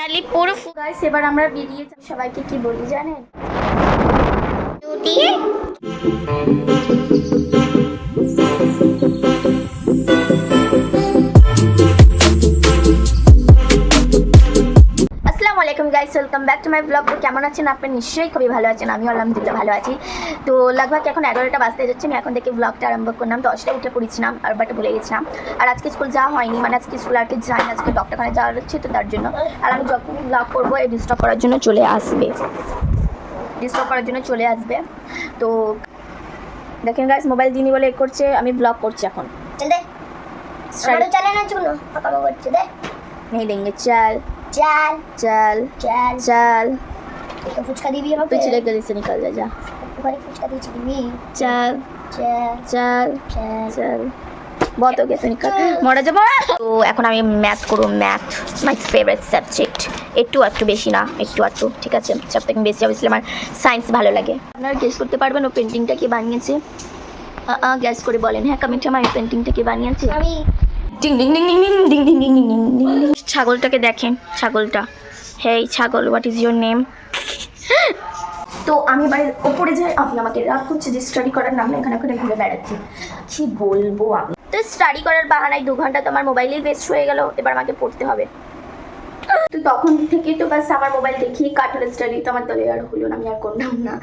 Alipur guys এবার আমরা বেরিয়ে সবাইকে কি বলি জানেন? আসসালামু আলাইকুম guys, welcome back to my blog. তো কেমন আছেন আপনি? নিশ্চয়ই খুবই ভালো আছেন, আমিও আলহামদুলিল্লাহ ভালো আছি। তো লাগভাগ এখন 11টা বাজতে যাচ্ছে, আমি এখন থেকে ব্লগটা আরম্ভ করলাম। 10টা উঠে পড়েছিলাম আর বাট ভুলে গেছিলাম। আর আজকে স্কুল যাওয়া হয়নি, মানে আজকে স্কুল আর কি যাই না, আজকে ডক্টরখানে যাওয়া হচ্ছে, তো তার জন্য। আর আমি যখনই ব্লগ করবো এই ডিস্টার্ব করার জন্য চলে আসবে। তো দেখেন গাইস, মোবাইল দিনই বলে এ করছে, আমি ব্লগ করছি এখন। नहीं देंगे चल चल चल चल चल तो फुचका दी भी है पिछले गली से निकल जा फुचका दी भी चल चल चल चल बहुत हो गया तो निकल মরা যাব। তো এখন আমি ম্যাথ করব, ম্যাথ মাই ফেভারিট সাবজেক্ট। একটু বেশি না, একটু ঠিক আছে। সব থেকে বেশি অবশ্যই আমার সায়েন্স ভালো লাগে। আপনারা গেস করতে পারবেন ও পেন্টিংটা কে বানিয়েছে? গ্যাস করে বলেন হ্যাঁ কমেন্টে, আমার পেন্টিংটা কে বানিয়েছে? আমি ডিং ডিং ডিং ডিং ডিং ডিং ডিং ডিং ডিং ডিং ডিং। ছাগলটাকে দেখেন, ছাগলটা। হেই ছাগল, হোয়াট ইজ ইউর নেম? তো আমি বাড়ির ওপরে যাই, আপনি আমাকে রাগ করছে যে স্টাডি করার নাম না এখানে ঘুরে বেড়াচ্ছি। কি বলবো আমি? তো স্টাডি করার বাহানায় 2 ঘন্টা তো আমার মোবাইলেই ওয়েস্ট হয়ে গেল, এবার আমাকে পড়তে হবে। তো তখন থেকে তো বাস আমার মোবাইল দেখি কাটলে স্টাডি তো আমার দলে আর হলো না, আমি আর করলাম না।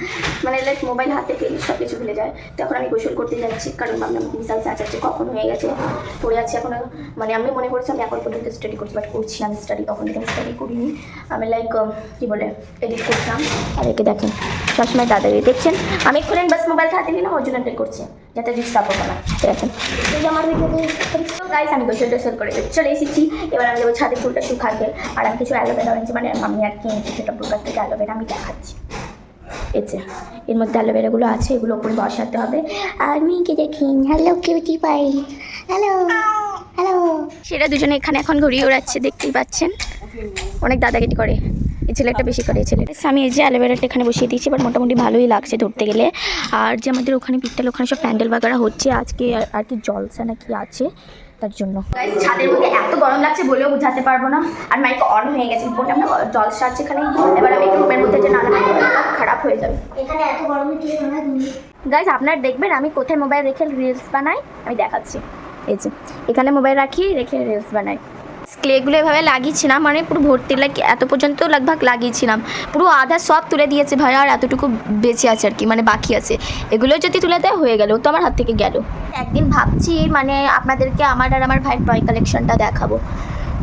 মানে লাইক মোবাইল হাতে পেলে সব কিছু ভুলে যায়। তো এখন আমি গোসল করতে যাচ্ছি, কারণ ভাবলাম বিশাল চাচাচ্ছে কখন হয়ে গেছে, পড়ে আছি এখনো। মানে আমি মনে করছি আমি এখন পর্যন্ত স্টাডি করছি, বাট করছি আমি স্টাডি, তখন থেকে আমি স্টাডি করিনি। আমি লাইক কী বলে এডিট করছিলাম। আর একে দেখেন সবসময় দাদাকে দেখছেন, আমি এক্ষুনি বাস মোবাইলটা হাতে নিলাম, ওর জন্য এডিট করছি যাতে ডিস্টার্ব হবে না। দেখেন আমার গাইস, আমি গোসল করে চলে এসেছি। এবার আমি যাবো ছাদে, ফুলটা শুকাতে। আর আমি কিছু অ্যালোভেরা আনছি, মানে আমি আর কিনছি সেটা প্রকার থেকে অ্যালোভেরা আমি দেখাচ্ছি। এই যে এর মধ্যে অ্যালোভেরাগুলো আছে, এগুলো ওপরে বসাতে হবে। আর মেয়েকে দেখেন, hello cutie pie, hello hello. সেটা দুজনে এখানে এখন ঘুরিয়ে ওড়াচ্ছে, দেখতেই পাচ্ছেন। অনেক দাদাগিরি করে এই ছেলেটা, বেশি করে এই ছেলেটা। আমি এই যে অ্যালোভেরাটা এখানে বসিয়ে দিয়েছি, বাট মোটামুটি ভালোই লাগছে ধরতে গেলে। আর যে আমাদের ওখানে পিঠটাল ওখানে সব প্যান্ডেল বাগারা হচ্ছে আজকে, আর কি জলসা নাকি আছে, তার জন্য ছাদের মধ্যে এত গরম লাগছে বলেও বোঝাতে পারবো না। আর মাইক অন হয়ে গেছে, বললাম না জলসা আছে এখানে। এবার আমি রুমের মধ্যে যে নানা খারাপ হয়ে যাবে এখানে এত গরমে। গাইস আপনারা দেখবেন আমি কোথায় মোবাইল রেখে রিলস বানাই, আমি দেখাচ্ছি। এই যে এখানে মোবাইল রেখে রিলস বানাই। ক্লেগুলো এভাবে লাগিয়েছিলাম, মানে পুরো ভর্তি এত পর্যন্ত লাগভাগ লাগিয়েছিলাম, পুরো আধা সব তুলে দিয়েছে ভাই। আর এতটুকু বেঁচে আছে আর কি, মানে বাকি আছে। এগুলো যদি তুলে দেয় হয়ে গেল, তো আমার হাত থেকে গেল। একদিন ভাবছি মানে আপনাদেরকে আমার আর আমার ভাইয়ের টয় কালেকশনটা দেখাবো।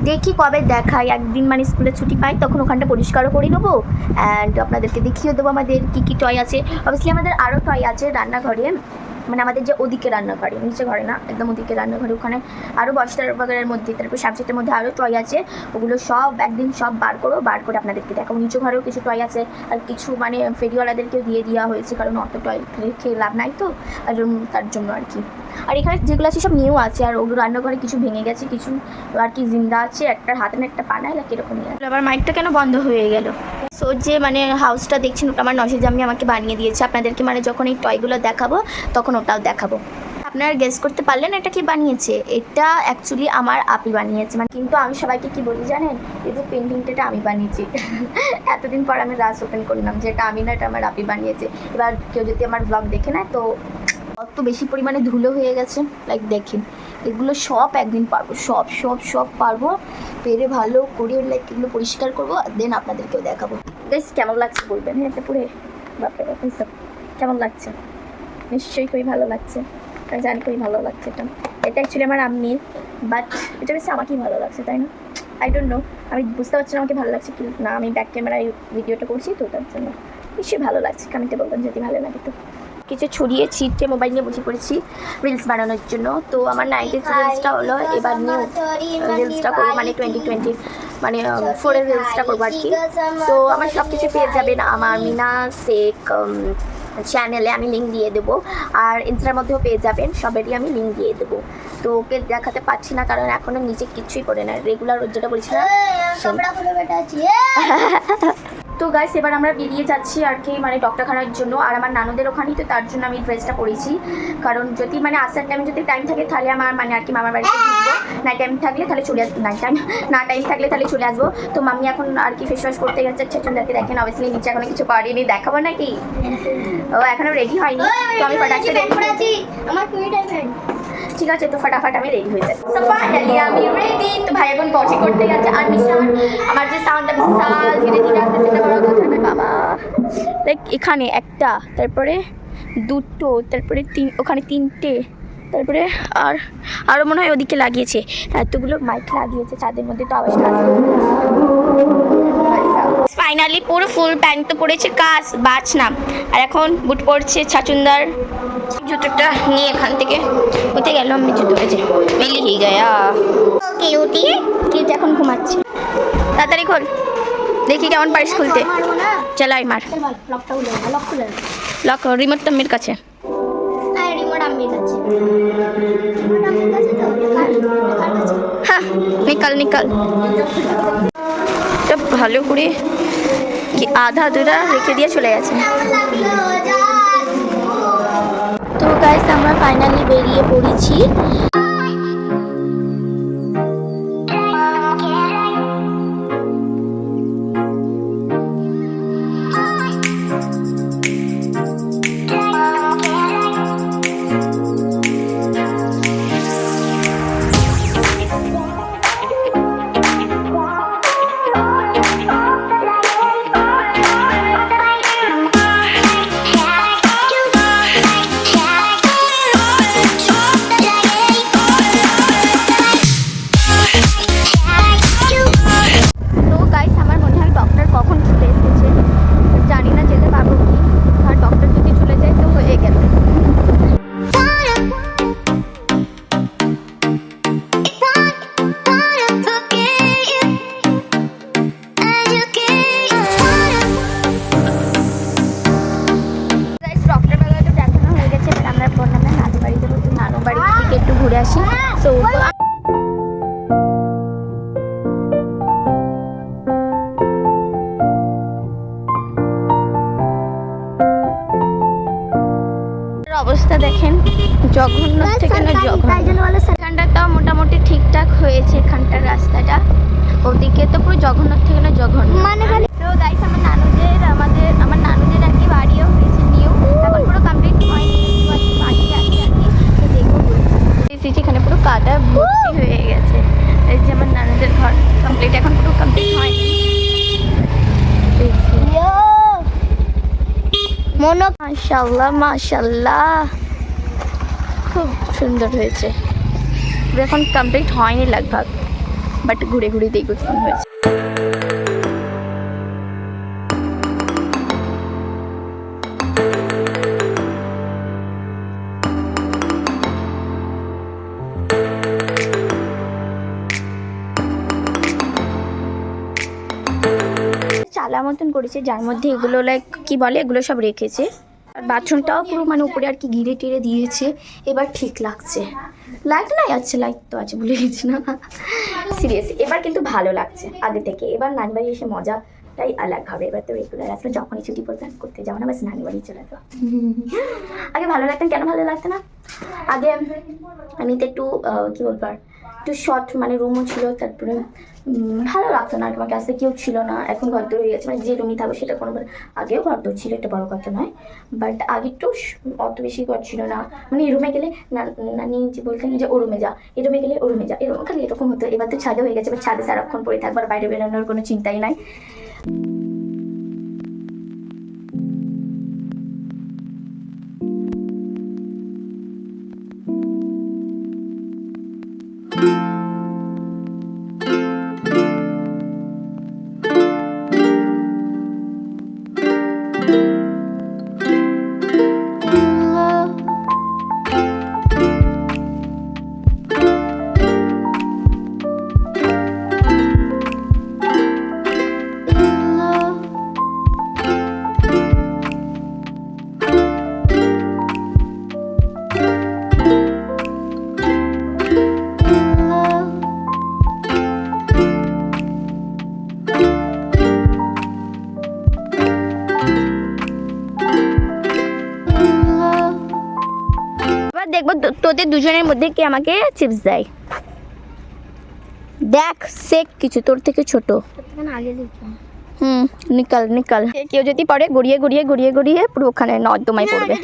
দেখি কবে দেখাই, একদিন মানে স্কুলে ছুটি পাই তখন ওখানটা পরিষ্কারও করে নেবো, অ্যান্ড আপনাদেরকে দেখিয়ে দেবো আমাদের কী টয় আছে। অবভিয়াসলি আমাদের আরও টয় আছে রান্নাঘরে, মানে আমাদের যে ওদিকে রান্নাঘরে, নিচে ঘরে না, একদম ওদিকে রান্নাঘরে, ওখানে আরও বস্তার বাগানের মধ্যে, তারপর সাবজেক্টের মধ্যে আরও টয় আছে। ওগুলো সব একদিন সব বার করে আপনাদেরকে দেখাবো। নিচু ঘরেও কিছু টয় আছে, আর কিছু মানে ফেরিওয়ালাদেরকেও দিয়ে দেওয়া হয়েছে, কারণ অত টয় রেখে লাভ নাই তো, আর তার জন্য আর কি। আর এখানে যেগুলো আছে সব নিউ আছে, আর ওগুলো রান্নাঘরে কিছু ভেঙে গেছে, কিছু আর কি জিন্দা আছে। একটা হাতে না একটা পানায় লাগে এরকমই। আবার মাইকটা কেন বন্ধ হয়ে গেল? সো যে মানে হাউসটা দেখছেন ওটা আমার নসে জামি আমাকে বানিয়ে দিয়েছে। আপনাদেরকে মানে যখন এই টয়গুলো দেখাবো তখন ওটাও দেখাবো। আপনারা গেস করতে পারলেন এটা কি বানিয়েছে? এটা অ্যাকচুয়ালি আমার আপি বানিয়েছে। মানে কিন্তু আমি সবাইকে কি বলি জানেন, এই যে পেন্টিংটা আমি বানিয়েছি। এতদিন পর আমি রাস ওপেন করলাম যে এটা আমি না, এটা আমার আপি বানিয়েছে। এবার কেউ যদি আমার ব্লগ দেখে না তো অত বেশি পরিমাণে ধুলো হয়ে গেছে, লাইক দেখেন এগুলো সব একদিন পারবো, সব পারবো, পেরে ভালো করে লাইক এগুলো পরিষ্কার করবো, দেন আপনাদেরকেও দেখাবো। বেশ কেমন লাগছে বলবেন? হ্যাঁ এটা পুরে বাপরে সব কেমন লাগছে? নিশ্চয়ই খুবই ভালো লাগছে, আমি জানি খুবই ভালো লাগছে। এটা অ্যাকচুয়ালি আমার আম্মির, বাট এটা বেশি আমাকেই ভালো লাগছে, তাই না? আই ডোন্ট নো, আমি বুঝতে পারছি না আমাকে ভালো লাগছে কি না। আমি ব্যাক ক্যামেরায় ভিডিওটা করছি তো তার জন্য নিশ্চয়ই ভালো লাগছে। কমেন্টে বলবেন যদি ভালো লাগে। তো কিছু ছড়িয়ে ছিটে মোবাইল নিয়ে বসে পড়েছি রিলস বানানোর জন্য। তো আমার 90s রিলসটা হলো, এবার নিউ রিলসটা করবো, মানে 2020 মানে 4 রিলসটা করবো আর কি। তো আমার সব কিছু পেয়ে যাবেন আমার মিনা শেখ চ্যানেলে, আমি লিঙ্ক দিয়ে দেবো। আর ইনস্টার মধ্যেও পেয়ে যাবেন, সবেরই আমি লিঙ্ক দিয়ে দেবো। তো ওকে দেখাতে পারছি না কারণ এখনও নিচে কিছুই করে না, রেগুলার যেটা বলছি না। তো গাইস এবার আমরা বেরিয়ে যাচ্ছি আর কি, মানে ডক্টরখানার জন্য। আর আমার নানুদের ওখানেই, তো তার জন্য আমি ড্রেসটা পরেছি। কারণ যদি মানে আসার টাইম যদি টাইম থাকে তাহলে আমার মানে আর কি মামার বাড়িতে ঢুকবো, না টাইম থাকলে তাহলে চলে আসবো, না টাইম থাকলে তাহলে চলে আসবো। তো মাম্মি এখন আর কি ফেস ওয়াশ করতে গেছে ছাচুন্দাকে। দেখেন অবভিয়াসলি নিচে এখনো কিছু করেনি, দেখাবো নাকি? ও এখনো রেডি হয়নি, তো আমি ফটাফট রেডি করেছি। আমার ঠিক আছে, তো ফটাফট আমি রেডি হয়ে যাচ্ছি। তো ফাইনালি আমি রেডি। তো ভাই এখন পটি করতে গেছে, আর মিশা আমার যে সাউন্ডটা বিশাল ধীরে ধীরে আসছে সেটা বড় কথা নয় বাবা। লাইক এখানে একটা, তারপরে দুটো, তারপরে ওখানে তিনটে, তারপরে আরও মনে হয় ওদিকে লাগিয়েছে, এতগুলো মাইক লাগিয়েছে ছাদের মধ্যে, তো আওয়াজটা আসবে। ফাইনালি পুরো ফুল প্যান্ট তো পড়েছে বাজ না, আর এখন বুট পড়ছে ছাচুন্দার। জুতোটা নিয়ে এখান থেকে কোথায় গেল, আমি জুতো পেয়েছি মিলি হি গায়া। কিউটি এখন ঘুমাচ্ছে। তাড়াতাড়ি খোল, দেখি কেমন পারিস খুলতে। চালাই মার লক, রিমোট তো আম্মির কাছে। হ্যাঁ নিকাল সব ভালো করে কি আধা আধুরা রেখে দিয়ে চলে গেছে। তো গাইস আমরা ফাইনালি বেরিয়ে পড়েছি। একটু ঘুরে আসি। সো অবস্থা দেখেন, জঘন্য থেকে না জঘন্য। এখানটাও মোটামুটি ঠিকঠাক হয়েছে, এখানটার রাস্তাটা, ওদিকে তো পুরো জঘন্য থেকে না জঘন্য। তো গাইস আমার নানুদের আর কি বাড়িও হয়েছে নিউ, এখন পুরো কমপ্লিট হয়নি, বাকি আছে আর কি। তো দেখবো বলছি এখানে পুরো কাদা ভর্তি হয়ে গেছে। এই যে আমার নানুদের ঘর কমপ্লিট, এখন পুরো কমপ্লিট হয়নি। মাশাআল্লাহ খুব সুন্দর হয়েছে। এখন কমপ্লিট হয়নি লাগভাগ, বাট ঘুরে ঘুরে দেখবো কেমন হয়েছে। চালা মতন করেছে, যার মধ্যে এগুলো লাইক কি বলে এগুলো সব রেখেছে। আর বাথরুমটাও পুরো মানে উপরে আর কি ঘিরে টিরে দিয়েছে, এবার ঠিক লাগছে। লাইট নাই, আচ্ছা লাইট তো আছে, ভুলে গেছি না সিরিয়াসলি। এবার কিন্তু ভালো লাগছে আগে থেকে। এবার নানি বাড়ি এসে মজাটাই আলাগ হবে। এবার তো রেগুলার আসলে যখনই ছুটি প্ল্যান করতে যাও না, বাস নানি বাড়ি চলে যাও। আগে ভালো লাগতেন, কেন ভালো লাগতো না? আগে আমি তো একটু কী বলবো, একটু শর্ট মানে রুমও ছিল, তারপরে ভালো লাগতো না আর কি, আমার কাছে কেউ ছিল না। এখন ঘর দূর হয়ে গেছে, মানে যে রুমই থাকবো সেটা কোনো, আগেও ঘর দূর ছিল, এটা বড় কথা নয়, বাট আগে একটু অত বেশি ঘর ছিল না। মানে এই রুমে গেলে নানি যে বলতেন যে ও রুমে যা, এই রুমে গেলে ও রুমে যা, এরকম খালি এরকম হতো। এবার তো ছাদে হয়ে গেছে, এবার ছাদে সারাক্ষণ পড়ে থাকবার, বাইরে বেরোনোর কোনো চিন্তাই নাই। আমাদের দুজনের মধ্যে কে আমাকে চিপস দেয়। দেখ শেখ কিছু তোর থেকে ছোট। আগে নিকাল নিকাল। কেউ যদি পরে গড়িয়ে গড়িয়ে গড়িয়ে গড়িয়ে পুরো ওখানে নর্দমায় পড়বে।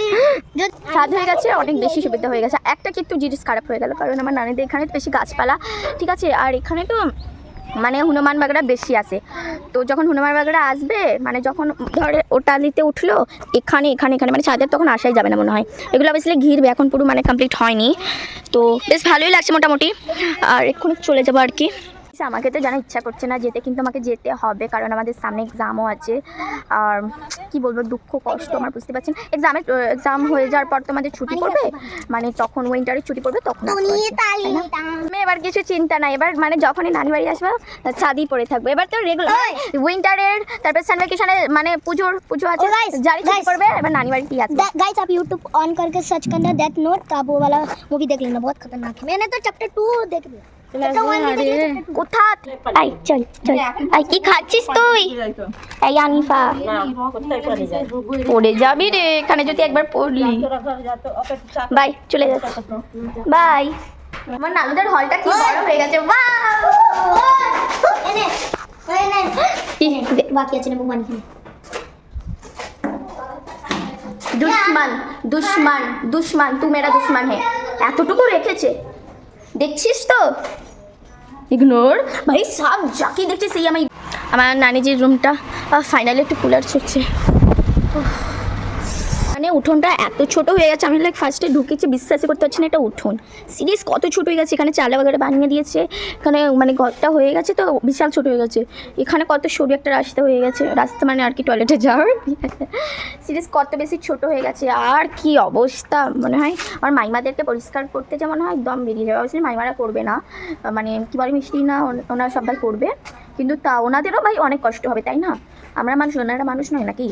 স্বাদ হয়ে গেছে, অনেক বেশি সুবিধা হয়ে গেছে। একটা কিন্তু জিনিস খারাপ হয়ে গেল, কারণ আমার নানিদের এখানে বেশি গাছপালা, ঠিক আছে, আর এখানে তো মানে হনুমান বাগড়া বেশি আসে। তো যখন হনুমান বাগড়া আসবে, মানে যখন ধরে ওটা নিতে উঠলো এখানে এখানে এখানে মানে ছাদের, তখন আসাই যাবে না মনে হয়। এগুলো অবশ্যই ঘিরবে, এখন পুরো মানে কমপ্লিট হয়নি। তো বেশ ভালোই লাগছে মোটামুটি। আর এক্ষুনি চলে যাবো আর কি। আমাকে তো জানা ইচ্ছা করছে না যেতে, কিন্তু আমাকে যেতে হবে, কারণ আমাদের সামনে এক্সামও আছে। আর কি বলবো, দুঃখ কষ্ট আমার, বুঝতে পারছেন। এক্সাম হয়ে যাওয়ার পর তো আমাদের ছুটি পড়বে, মানে তখন উইন্টারের ছুটি পড়বে, তখন আমি এবার কিছু চিন্তা নাই। এবার মানে যখনই নানি বাড়ি আসবো ছাদই পড়ে থাকবো। এবার তো রেগুলার উইন্টারের, তারপর সান ভ্যাকেশনে মানে পুজো আছে, জারি ছুটি পড়বে, এবার নানি বাড়ি আছে। गाइस आप YouTube ऑन करके सर्च करना डेथ नोट, तो आप वो वाला मूवी देख लेना, बहुत खतरनाक है। मैंने तो चैप्टर 2 देख लिया। কোথা আই চল চল, আই কি খাচ্ছিস তুই? এই আনিফা পড়ে যাবি রে এখানে যদি একবার পড়লি। বাই, চলে যাচ্ছি, বাই। আমার নানুদের হলটা কি বড় হয়ে গেছে, बाकी আছে না ভগবান কি দুশ্মন দুশ্মন দুশ্মন, তু মেরা দুশ্মন হে। এতটুকু রেখেছে, দেখছিস তো, ইগনোর ভাই, সব যাকে দেখছে সেই আমার নানিজির রুমটা ফাইনালি একটু কুলার ছুটছে। মানে উঠোনটা এত ছোট হয়ে গেছে, আমি লাইক ফার্স্টে ঢুকেছি, বিশ্বাসই করতে পারছি না এটা উঠোন। সিরিয়াস কত ছোট হয়ে গেছে। এখানে চালা বাগারে বানিয়ে দিয়েছে, এখানে মানে ঘরটা হয়ে গেছে তো বিশাল ছোট হয়ে গেছে। এখানে কত সরু একটা রাস্তা হয়ে গেছে, রাস্তা মানে আর কি টয়লেটে যাওয়ার। সিরিয়াস কত বেশি ছোট হয়ে গেছে। আর কি অবস্থা, মনে হয় আমার মাইমাদেরকে পরিষ্কার করতে যে মনে হয় একদম বেরিয়ে যাবে। অবশ্যই মাইমারা করবে না, মানে কী বলে মিষ্টি না, ওনারা সবাই করবে, কিন্তু তা ওনাদেরও ভাই অনেক কষ্ট হবে, তাই না? আমরা মানুষ, ওনারা মানুষ নয় নাকি?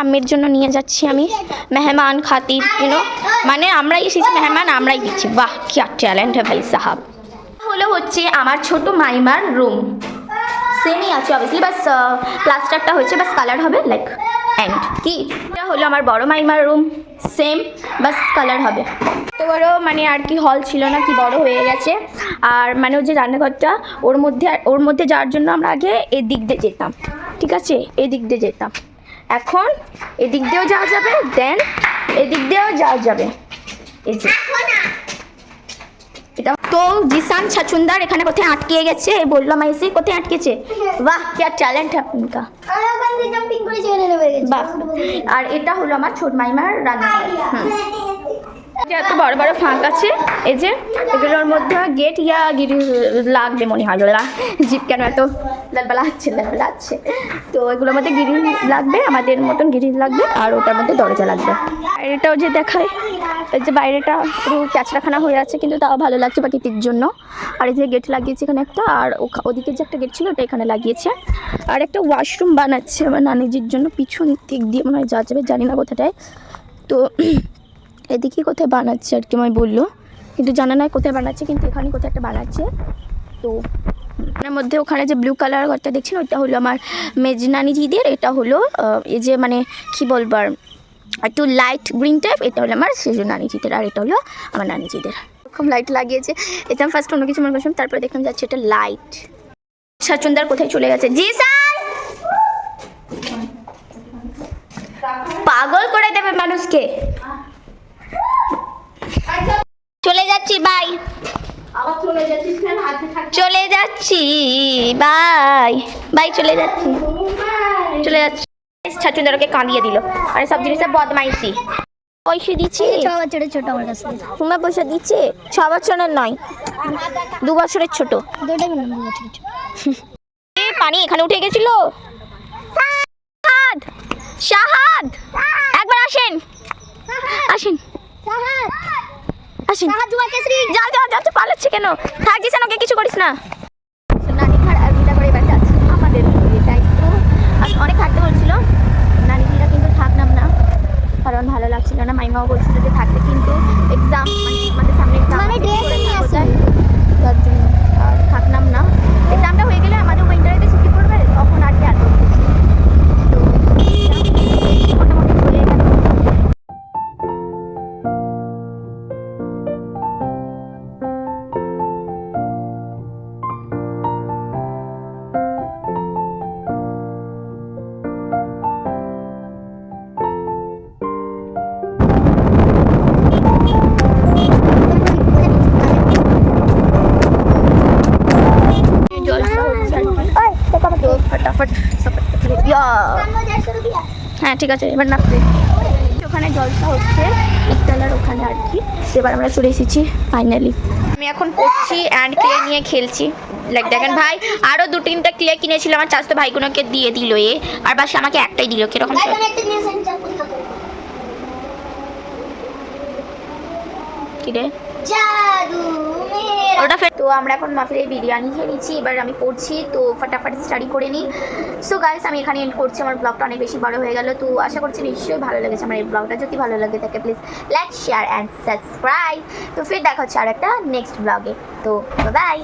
আম্মের জন্য নিয়ে যাচ্ছি আমি, মেহমান খাতির, ইউনো, মানে আমরাই এসেছি, মেহমান আমরাই দিচ্ছি। বাহ কি ট্যালেন্ট হ্যাঁ ভাই সাহাব। হলো হচ্ছে আমার ছোট মাইমার রুম, সেমই আছে অবভিয়াসলি, বাস প্লাস্টারটা হয়েছে, বাস কালার হবে লাইক অ্যান্ড কি। এটা হলো আমার বড় মাইমার রুম, সেম, বাস কালার হবে। তো বড় মানে আর কি হল ছিল না, কি বড় হয়ে গেছে। আর মানে ওই যে রান্নাঘরটা, ওর মধ্যে যাওয়ার জন্য আমরা আগে এদিক দিয়ে যেতাম, ঠিক আছে, এদিক দিয়ে যেতাম। এখন এদিক দিয়েও যাওয়া যাবে, দেন এদিক দিয়েও যাওয়া যাবে। এই যে এটা তো জিসান ছাচুন্দার এখানে কোথায় আটকে গেছে, বললাম এসে কোথায় আটকেছে। বাহ কি ট্যালেন্ট আপনার। বাহ। আর এটা হলো আমার ছোট মাইমার রান্নাঘর। এত বড় বড় ফাঁক আছে, এই যে এগুলোর মধ্যে গেট ইয়া গিরি লাগবে মনে হয়। জিপ কেন এত লালবালা আছে, তো এগুলোর মধ্যে গিরি লাগবে, আমাদের মতন গিরি লাগবে, আর ওটার মধ্যে দরজা লাগবে। আর এটাও যে দেখায়, এই যে বাইরেটা পুরো ক্যাচড়াখানা হয়ে আছে, কিন্তু তাও ভালো লাগছে প্রাকৃতিক জন্য। আর এই যে গেট লাগিয়েছে এখানে একটা, আর ওদিকে যে একটা গেট ছিল ওটা এখানে লাগিয়েছে। আর একটা ওয়াশরুম বানাচ্ছে আমার নানিজির জন্য, পিছন দিক দিয়ে মনে হয় যা যাবে, জানি না কোথাটায়। তো এদিকে কোথায় বানাচ্ছে আর কি আমায় বললো, কিন্তু জানা নাই কোথায় বানাচ্ছে, কিন্তু এখানে কোথায় একটা বানাচ্ছে। তো এর মধ্যে ওখানে যে ব্লু কালার ঘরটা দেখছেন ওইটা হলো আমার মেজনানিজিদের, এটা হলো এই যে মানে কী বলবার একটু লাইট গ্রিন টাইপ, এটা হলো আমার সেজু নানিজিদের, আর এটা হলো আমার নানিজিদের। এরকম লাইট লাগিয়েছে, এটা আমি ফার্স্ট অন্য কিছু মনে করছিলাম, তারপরে দেখলাম যাচ্ছে এটা লাইট। ছাচুন্দার কোথায় চলে গেছে, জি স্যার, পাগল করে দেবে মানুষকে। চলে যাচ্ছি, বাই। চলে যাচ্ছি, বাই বাই, চলে যাচ্ছি, চলে যাচ্ছি। ছাচুন্দারকে কাঁদিয়ে দিল, আর সব জিনিসের বদমাইশি। পয়সা দিচ্ছি, 6 বছরের ছোট আমার কাছে। তোমার পয়সা দিচ্ছে, 6 বছরের নয়, 2 বছরের ছোট। দুটোই বললাম 2 বছরের ছোট। পানি এখানে উঠে গেছিল। শাহাদ একবার আসেন, আসেন আসেন। যা যা যা, পালাচ্ছে কেন? থাকিস না, ওকে কিছু করিস না। নানি বিটা করে এবার যাচ্ছি আমাদের এটাই তো, অনেক থাকতে বলছিল নানিরা, কিন্তু থাকলাম না, কারণ ভালো লাগছিল না। মাইমাও বলছিল যে থাকতে, কিন্তু এক্সাম মানে আমাদের সামনে এক্সাম, তার জন্য আর থাকলাম না। এক্সামটা হয়ে গেলে আমাদের উইন্টারেতে ছুটি পড়বে, তখন আর কি এত মোটামুটি হয়ে গেল। হ্যাঁ ঠিক আছে, এবার নামতে। ওখানে জলসা হচ্ছে একতলার ওখানে আর কি। এবার আমরা চলে এসেছি ফাইনালি। আমি এখন করছি অ্যান্ড ক্লে নিয়ে খেলছি। লাইক দেখেন ভাই, আরও 2-3টা ক্লে কিনেছিল আমার চাচতো ভাইগুলোকে দিয়ে দিল এ, আর বাস আমাকে একটাই দিল। কিরকম কি রে জাদু মেরা ওটা তো আমরা এখন মাফিলের বিরিয়ানি খেয়ে নিচ্ছি। এবার আমি পড়ছি, তো ফটাফট স্টাডি করে নিই। সো গাইস, আমি এখানে এন্ড করছি। আমার ব্লগটা অনেক বেশি বড় হয়ে গেল, তো আশা করছি নিশ্চয়ই ভালো লেগেছে আমার এই ব্লগটা। যদি ভালো লাগে থাকে please like share and subscribe. তো ফির দেখা হচ্ছে আর একটা নেক্সট ব্লগে। তো বাই।